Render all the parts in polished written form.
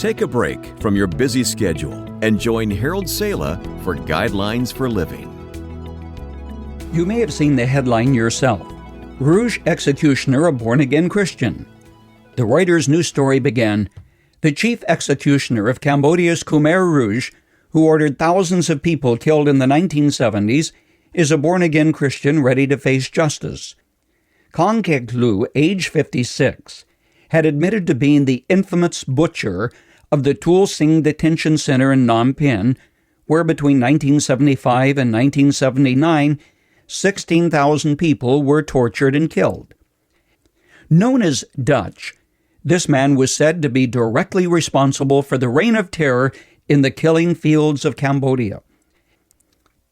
Take a break from your busy schedule and join Harold Sala for Guidelines for Living. You may have seen the headline yourself. Rouge executioner, a born-again Christian. The Reuters news story began, "The chief executioner of Cambodia's Khmer Rouge, who ordered thousands of people killed in the 1970s, is a born-again Christian ready to face justice." Kong Kek Lu, age 56, had admitted to being the infamous butcher of the Tul Sing Detention Center in Phnom Penh, where between 1975 and 1979, 16,000 people were tortured and killed. Known as Dutch, this man was said to be directly responsible for the reign of terror in the killing fields of Cambodia.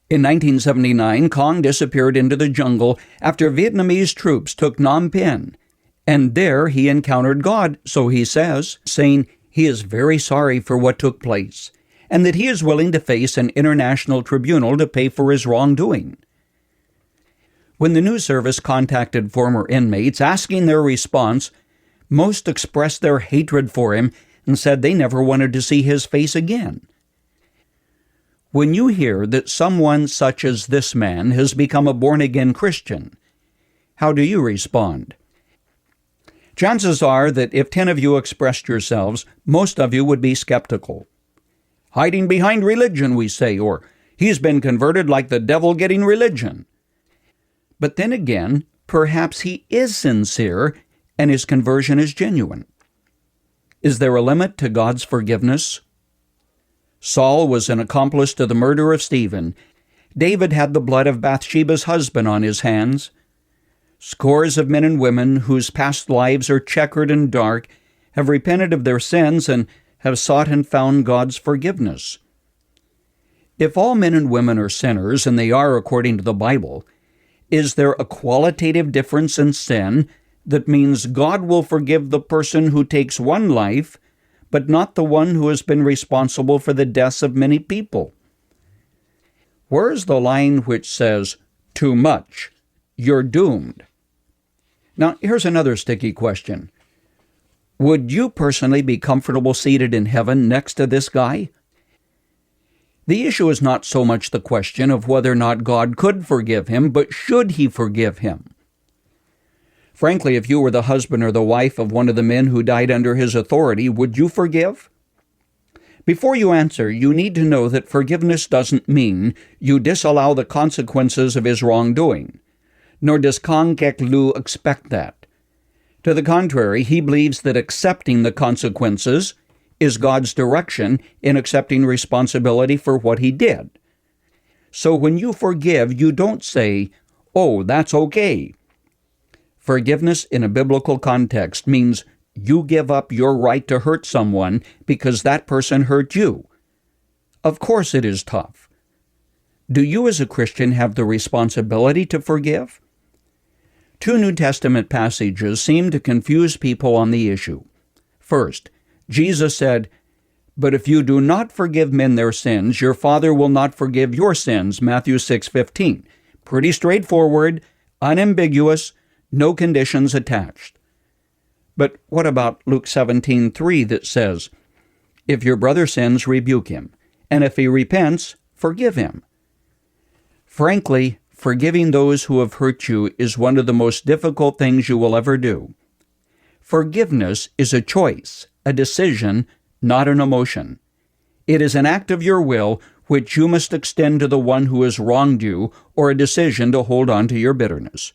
In 1979, Kong disappeared into the jungle after Vietnamese troops took Phnom Penh, and there he encountered God, so he says, saying he is very sorry for what took place, and that he is willing to face an international tribunal to pay for his wrongdoing. When the news service contacted former inmates asking their response, most expressed their hatred for him and said they never wanted to see his face again. When you hear that someone such as this man has become a born-again Christian, how do you respond? Chances are that if 10 of you expressed yourselves, most of you would be skeptical. Hiding behind religion, we say, or he's been converted like the devil getting religion. But then again, perhaps he is sincere and his conversion is genuine. Is there a limit to God's forgiveness? Saul was an accomplice to the murder of Stephen. David had the blood of Bathsheba's husband on his hands. Scores of men and women whose past lives are checkered and dark have repented of their sins and have sought and found God's forgiveness. If all men and women are sinners, and they are according to the Bible, is there a qualitative difference in sin that means God will forgive the person who takes one life, but not the one who has been responsible for the deaths of many people? Where is the line which says, too much, you're doomed? Now, here's another sticky question. Would you personally be comfortable seated in heaven next to this guy? The issue is not so much the question of whether or not God could forgive him, but should he forgive him? Frankly, if you were the husband or the wife of one of the men who died under his authority, would you forgive? Before you answer, you need to know that forgiveness doesn't mean you disallow the consequences of his wrongdoing, nor does Kong Kek Lu expect that. To the contrary, he believes that accepting the consequences is God's direction in accepting responsibility for what he did. So when you forgive, you don't say, "Oh, that's okay." Forgiveness in a biblical context means you give up your right to hurt someone because that person hurt you. Of course it is tough. Do you as a Christian have the responsibility to forgive? Two New Testament passages seem to confuse people on the issue. First, Jesus said, "But if you do not forgive men their sins, your Father will not forgive your sins," Matthew 6:15. Pretty straightforward, unambiguous, no conditions attached. But what about Luke 17:3 that says, "If your brother sins, rebuke him, and if he repents, forgive him"? Frankly, forgiving those who have hurt you is one of the most difficult things you will ever do. Forgiveness is a choice, a decision, not an emotion. It is an act of your will which you must extend to the one who has wronged you, or a decision to hold on to your bitterness.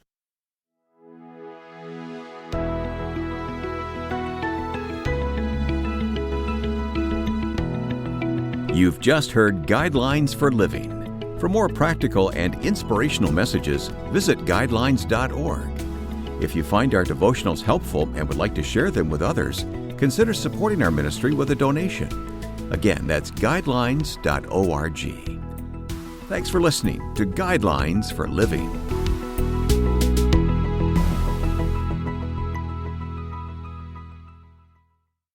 You've just heard Guidelines for Living. For more practical and inspirational messages, visit guidelines.org. If you find our devotionals helpful and would like to share them with others, consider supporting our ministry with a donation. Again, that's guidelines.org. Thanks for listening to Guidelines for Living.